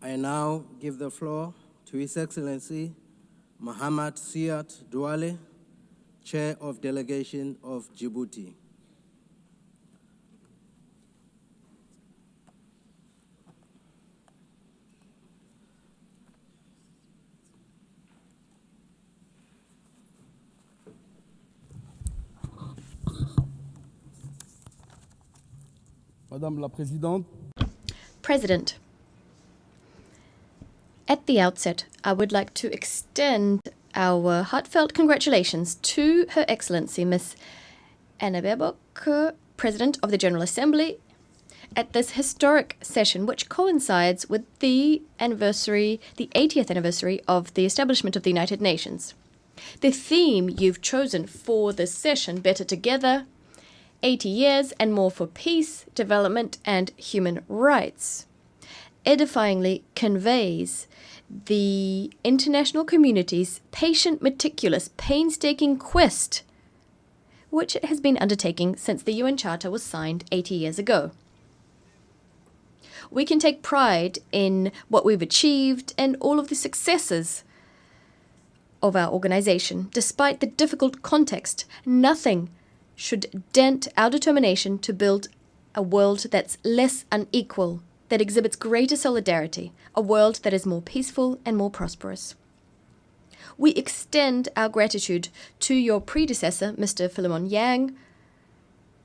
I now give the floor to His Excellency Mohamed Siad Doualeh, Chair of Delegation of Djibouti. Madame la Présidente. President, at the outset, I would like to extend our heartfelt congratulations to Her Excellency Ms. Anna Baerbock, President of the General Assembly, at this historic session, which coincides with the 80th anniversary of the establishment of the United Nations. The theme you've chosen for this session, Better Together, 80 years and more for peace, development, and human rights, edifyingly conveys the international community's patient, meticulous, painstaking quest, which it has been undertaking since the UN Charter was signed 80 years ago. We can take pride in what we've achieved and all of the successes of our organization. Despite the difficult context, nothing should dent our determination to build a world that's less unequal, that exhibits greater solidarity, a world that is more peaceful and more prosperous. We extend our gratitude to your predecessor, Mr. Philemon Yang.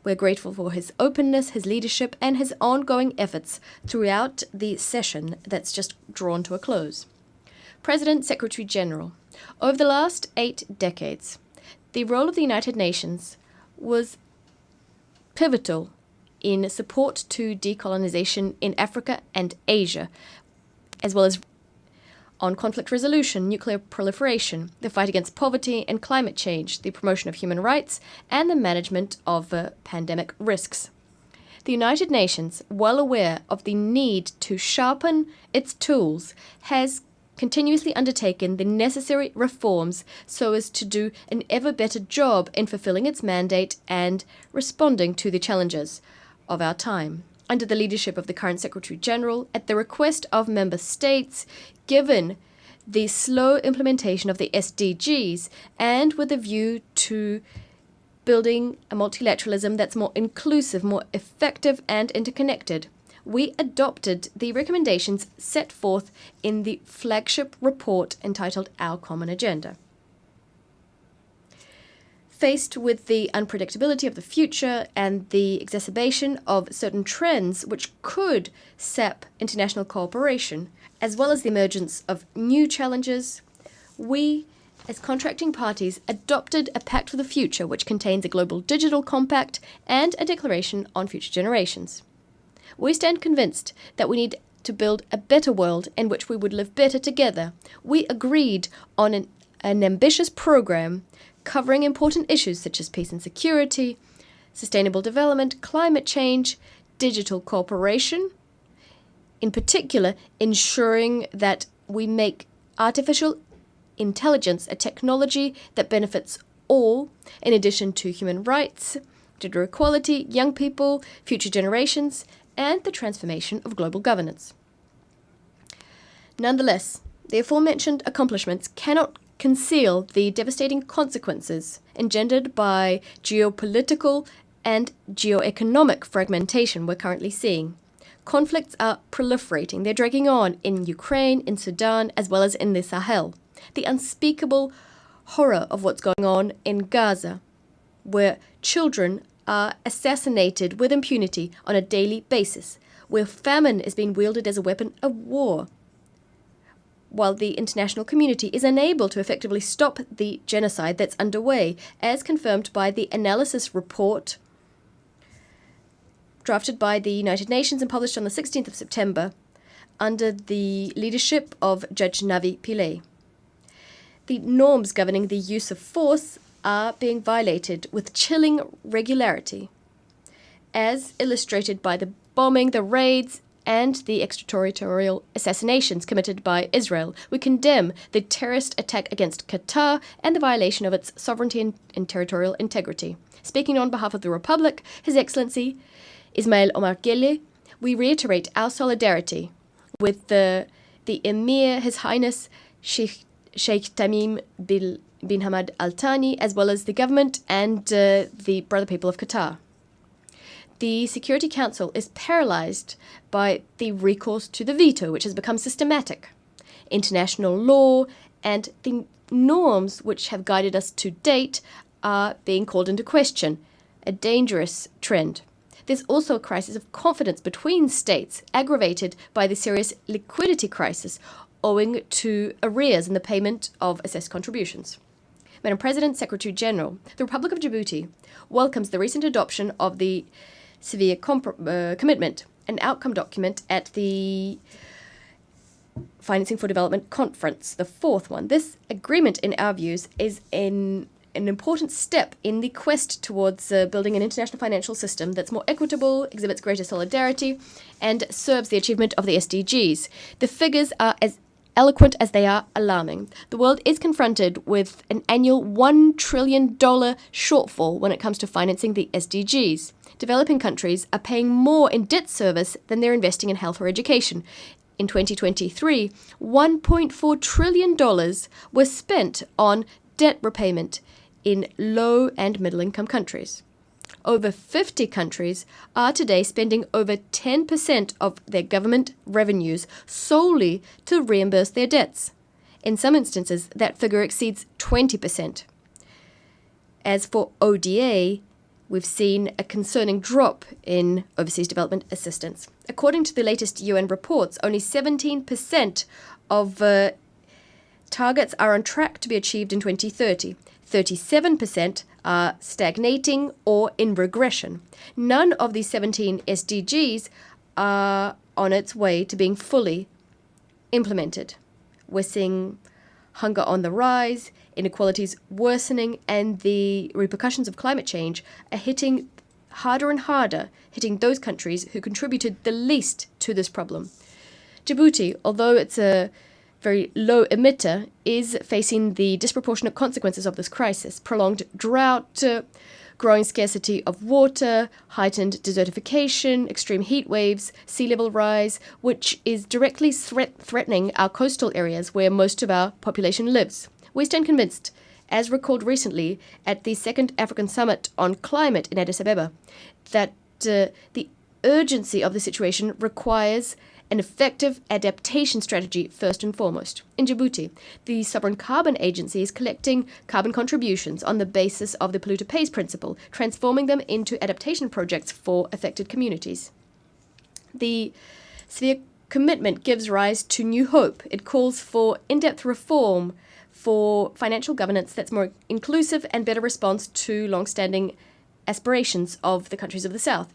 We're grateful for his openness, his leadership, and his ongoing efforts throughout the session that's just drawn to a close. President, Secretary General, over the last 8 decades, the role of the United Nations was pivotal in support to decolonization in Africa and Asia, as well as on conflict resolution, nuclear proliferation, the fight against poverty and climate change, the promotion of human rights, and the management of pandemic risks. The United Nations, well aware of the need to sharpen its tools, has continuously undertaken the necessary reforms so as to do an ever better job in fulfilling its mandate and responding to the challenges of our time. Under the leadership of the current Secretary General, at the request of member states, given the slow implementation of the SDGs, and with a view to building a multilateralism that's more inclusive, more effective, and interconnected, we adopted the recommendations set forth in the flagship report entitled Our Common Agenda. Faced with the unpredictability of the future and the exacerbation of certain trends which could sap international cooperation, as well as the emergence of new challenges, we, as contracting parties, adopted a Pact for the Future which contains a global digital compact and a declaration on future generations. We stand convinced that we need to build a better world in which we would live better together. We agreed on an ambitious program covering important issues such as peace and security, sustainable development, climate change, digital cooperation, in particular ensuring that we make artificial intelligence a technology that benefits all, in addition to human rights, gender equality, young people, future generations, and the transformation of global governance. Nonetheless, the aforementioned accomplishments cannot conceal the devastating consequences engendered by geopolitical and geoeconomic fragmentation we're currently seeing. Conflicts are proliferating. They're dragging on in Ukraine, in Sudan, as well as in the Sahel. The unspeakable horror of what's going on in Gaza, where children are assassinated with impunity on a daily basis, where famine is being wielded as a weapon of war, while the international community is unable to effectively stop the genocide that's underway, as confirmed by the analysis report drafted by the United Nations and published on the 16th of September under the leadership of Judge Navi Pillay. The norms governing the use of force are being violated with chilling regularity, as illustrated by the bombing, the raids, and the extraterritorial assassinations committed by Israel. We condemn the terrorist attack against Qatar and the violation of its sovereignty and territorial integrity. Speaking on behalf of the Republic, His Excellency Ismail Omar Guelleh, we reiterate our solidarity with the the Emir, His Highness Sheikh Tamim bin Hamad Al Thani, as well as the government and the brother people of Qatar. The Security Council is paralyzed by the recourse to the veto, which has become systematic. International law and the norms which have guided us to date are being called into question, a dangerous trend. There's also a crisis of confidence between states, aggravated by the serious liquidity crisis owing to arrears in the payment of assessed contributions. Madam President, Secretary General, the Republic of Djibouti welcomes the recent adoption of the severe commitment, an outcome document at the Financing for Development Conference, the fourth one. This agreement, in our views, is an important step in the quest towards building an international financial system that's more equitable, exhibits greater solidarity, and serves the achievement of the SDGs. The figures are as eloquent as they are alarming. The world is confronted with an annual $1 trillion shortfall when it comes to financing the SDGs. Developing countries are paying more in debt service than they're investing in health or education. In 2023, $1.4 trillion was spent on debt repayment in low and middle-income countries. Over 50 countries are today spending over 10% of their government revenues solely to reimburse their debts. In some instances, that figure exceeds 20%. As for ODA, we've seen a concerning drop in overseas development assistance. According to the latest UN reports, only 17% of targets are on track to be achieved in 2030. 37% are stagnating or in regression. None of these 17 SDGs are on its way to being fully implemented. We're seeing hunger on the rise, inequalities worsening, and the repercussions of climate change are hitting harder and harder, hitting those countries who contributed the least to this problem. Djibouti, although it's a very low emitter, is facing the disproportionate consequences of this crisis: prolonged drought, growing scarcity of water, heightened desertification, extreme heat waves, sea level rise, which is directly threatening our coastal areas where most of our population lives. We stand convinced, as recalled recently at the Second African Summit on Climate in Addis Ababa, that the urgency of the situation requires an effective adaptation strategy first and foremost. In Djibouti, the Sovereign Carbon Agency is collecting carbon contributions on the basis of the polluter pays principle, transforming them into adaptation projects for affected communities. The severe commitment gives rise to new hope. It calls for in-depth reform for financial governance that's more inclusive and better response to long-standing aspirations of the countries of the South.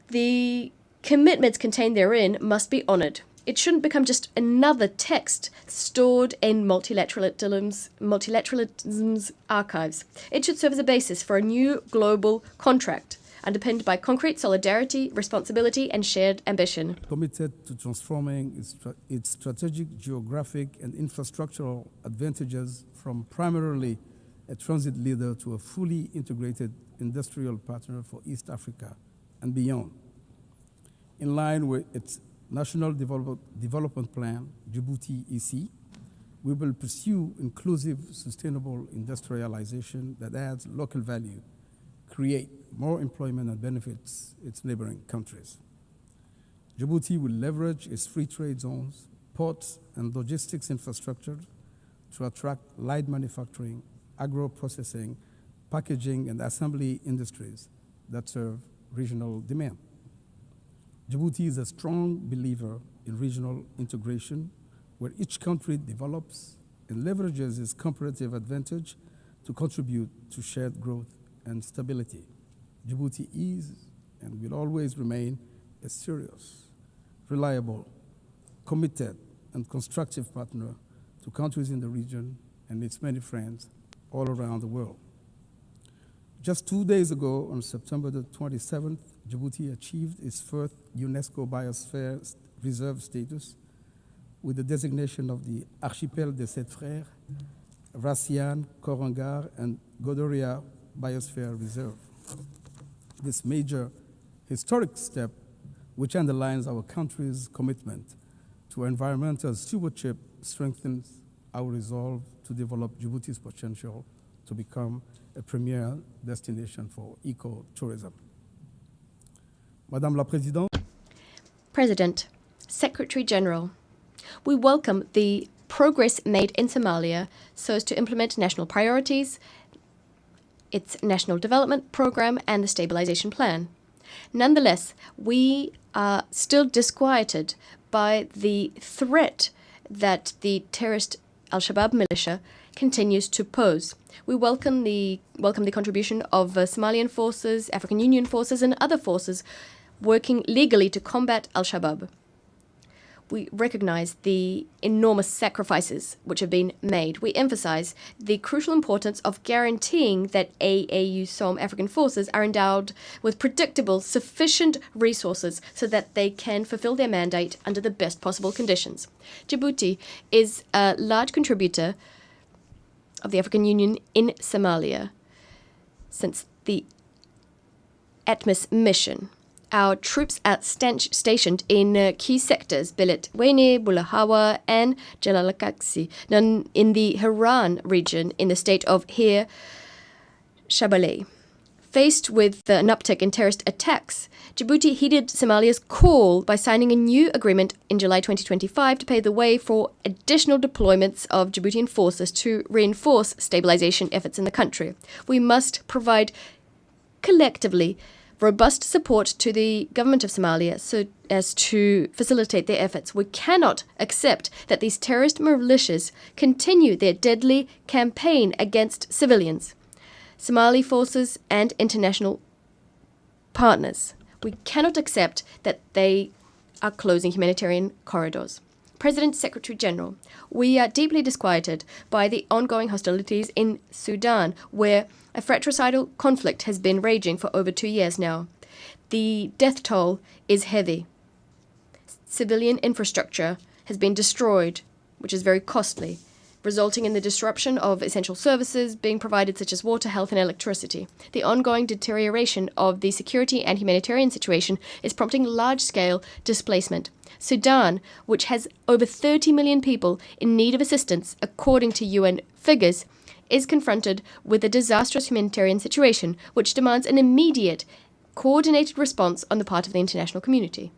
The commitments contained therein must be honoured. It shouldn't become just another text stored in multilateralism's archives. It should serve as a basis for a new global contract underpinned by concrete solidarity, responsibility, and shared ambition. Committed to transforming its strategic, geographic, and infrastructural advantages from primarily a transit leader to a fully integrated industrial partner for East Africa and beyond. In line with its National Development Plan, Djibouti EC, we will pursue inclusive, sustainable industrialization that adds local value, create more employment and benefits its neighboring countries. Djibouti will leverage its free trade zones, ports, and logistics infrastructure to attract light manufacturing, agro-processing, packaging, and assembly industries that serve regional demand. Djibouti is a strong believer in regional integration, where each country develops and leverages its comparative advantage to contribute to shared growth and stability. Djibouti is and will always remain a serious, reliable, committed, and constructive partner to countries in the region and its many friends all around the world. Just 2 days ago, on September the 27th, Djibouti achieved its first UNESCO Biosphere Reserve status with the designation of the Archipel des Sept Frères, Rassian, Korangar, and Godoria Biosphere Reserve. This major historic step, which underlines our country's commitment to environmental stewardship strengthens our resolve to develop Djibouti's potential to become a premier destination for eco-tourism. Madame la Présidente, President, Secretary General, we welcome the progress made in Somalia so as to implement national priorities, its national development program, and the stabilization plan. Nonetheless, we are still disquieted by the threat that the terrorist Al-Shabaab militia continues to pose. We welcome the contribution of Somalian forces, African Union forces, and other forces working legally to combat Al-Shabaab. We recognize the enormous sacrifices which have been made. We emphasize the crucial importance of guaranteeing that AAUSOM African forces are endowed with predictable, sufficient resources so that they can fulfill their mandate under the best possible conditions. Djibouti is a large contributor of the African Union in Somalia since the ATMIS mission. Our troops are stationed in key sectors, Belet Wene, Bulahawa, and Jalalakaksi, in the Haran region in the state of Hir Shabaleh. Faced with an uptick in terrorist attacks, Djibouti heeded Somalia's call by signing a new agreement in July 2025 to pave the way for additional deployments of Djiboutian forces to reinforce stabilization efforts in the country. We must provide collectively robust support to the government of Somalia so as to facilitate their efforts. We cannot accept that these terrorist militias continue their deadly campaign against civilians, Somali forces, and international partners. We cannot accept that they are closing humanitarian corridors. President, Secretary General, we are deeply disquieted by the ongoing hostilities in Sudan, where a fratricidal conflict has been raging for over 2 years now. The death toll is heavy. Civilian infrastructure has been destroyed, which is very costly, resulting in the disruption of essential services being provided such as water, health, and electricity. The ongoing deterioration of the security and humanitarian situation is prompting large-scale displacement. Sudan, which has over 30 million people in need of assistance, according to UN figures, is confronted with a disastrous humanitarian situation which demands an immediate, coordinated response on the part of the international community.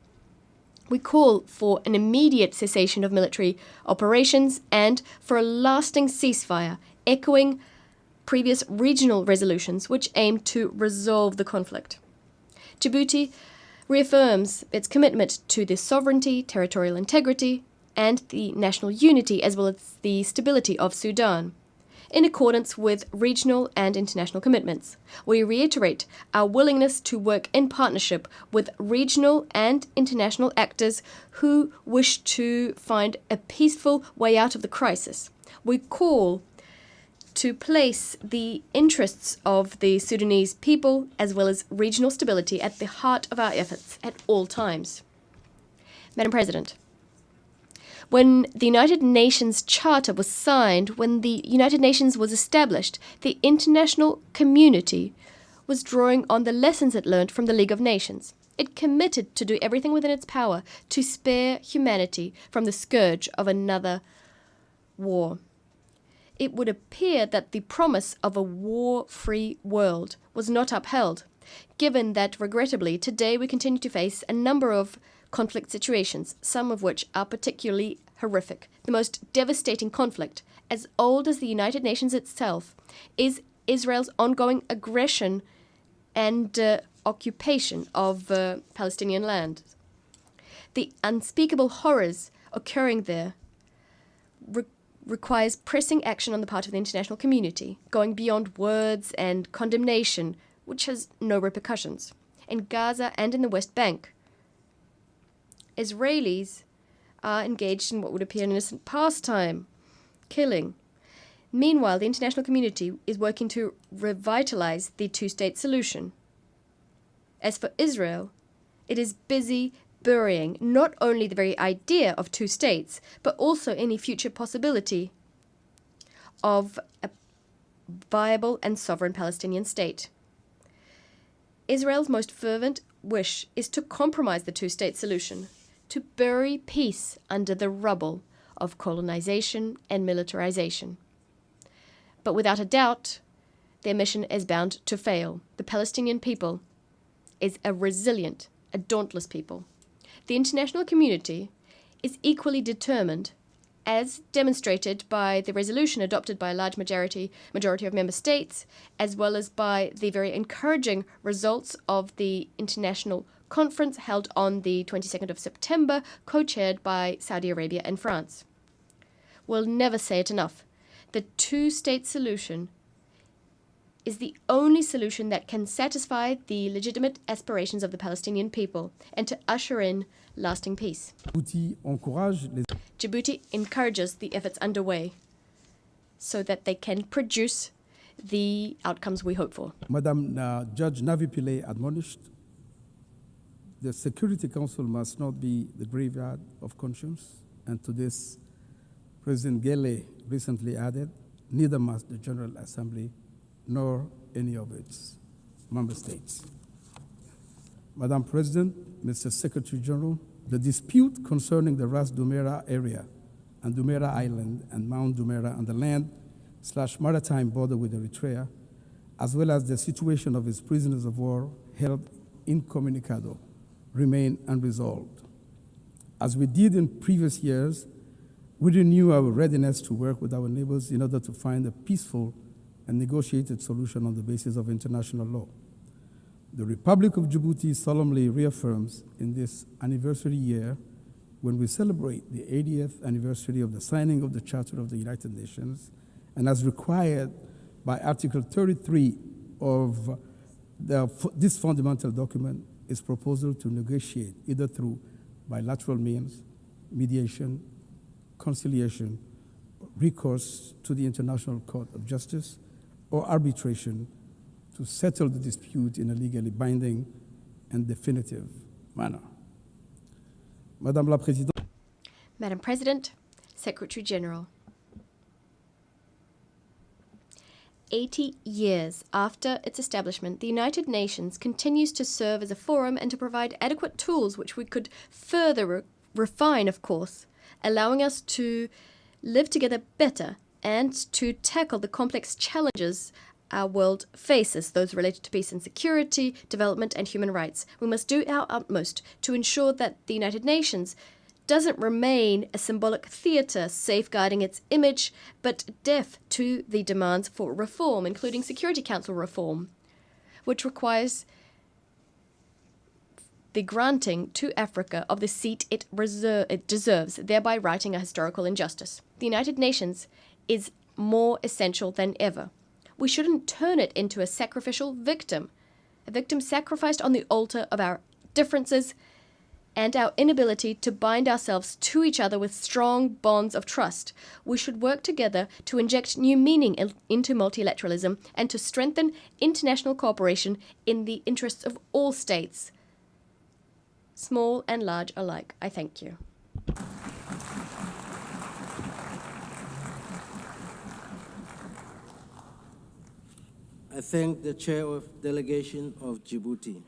We call for an immediate cessation of military operations and for a lasting ceasefire, echoing previous regional resolutions which aim to resolve the conflict. Djibouti reaffirms its commitment to the sovereignty, territorial integrity, and the national unity as well as the stability of Sudan, in accordance with regional and international commitments. We reiterate our willingness to work in partnership with regional and international actors who wish to find a peaceful way out of the crisis. We call to place the interests of the Sudanese people as well as regional stability at the heart of our efforts at all times. Madam President, when the United Nations Charter was signed, when the United Nations was established, the international community was drawing on the lessons it learned from the League of Nations. It committed to do everything within its power to spare humanity from the scourge of another war. It would appear that the promise of a war-free world was not upheld, given that, regrettably, today we continue to face a number of conflict situations, some of which are particularly horrific. The most devastating conflict, as old as the United Nations itself, is Israel's ongoing aggression and occupation of Palestinian land. The unspeakable horrors occurring there requires pressing action on the part of the international community, going beyond words and condemnation, which has no repercussions. In Gaza and in the West Bank, Israelis are engaged in what would appear an innocent pastime, killing. Meanwhile, the international community is working to revitalize the two-state solution. As for Israel, it is busy burying not only the very idea of two states, but also any future possibility of a viable and sovereign Palestinian state. Israel's most fervent wish is to compromise the two-state solution, to bury peace under the rubble of colonization and militarization. But without a doubt, their mission is bound to fail. The Palestinian people is a resilient, a dauntless people. The international community is equally determined, as demonstrated by the resolution adopted by a large majority of member states, as well as by the very encouraging results of the international conference held on the 22nd of September, co-chaired by Saudi Arabia and France. We'll never say it enough. The two-state solution is the only solution that can satisfy the legitimate aspirations of the Palestinian people and to usher in lasting peace. Djibouti encourages the efforts underway so that they can produce the outcomes we hope for. Madam Judge Navi Pillay admonished, the Security Council must not be the graveyard of conscience, and to this, President Gele recently added, neither must the General Assembly nor any of its member states. Madam President, Mr. Secretary General, the dispute concerning the Ras Dumera area and Dumera Island and Mount Dumera on the land/maritime border with Eritrea, as well as the situation of its prisoners of war held incommunicado, remain unresolved. As we did in previous years, we renew our readiness to work with our neighbors in order to find a peaceful and negotiated solution on the basis of international law. The Republic of Djibouti solemnly reaffirms in this anniversary year, when we celebrate the 80th anniversary of the signing of the Charter of the United Nations, and as required by Article 33 of this fundamental document, its proposal to negotiate either through bilateral means, mediation, conciliation, recourse to the International Court of Justice, or arbitration to settle the dispute in a legally binding and definitive manner. Madame la Présidente. Madam President, Secretary General. 80 years after its establishment, the United Nations continues to serve as a forum and to provide adequate tools which we could further refine, of course, allowing us to live together better and to tackle the complex challenges our world faces, those related to peace and security, development and human rights. We must do our utmost to ensure that the United Nations doesn't remain a symbolic theatre safeguarding its image, but deaf to the demands for reform, including Security Council reform, which requires the granting to Africa of the seat it deserves, thereby righting a historical injustice. The United Nations is more essential than ever. We shouldn't turn it into a sacrificial victim, a victim sacrificed on the altar of our differences and our inability to bind ourselves to each other with strong bonds of trust. We should work together to inject new meaning into multilateralism and to strengthen international cooperation in the interests of all states, small and large alike. I thank you. I thank the Chair of Delegation of Djibouti.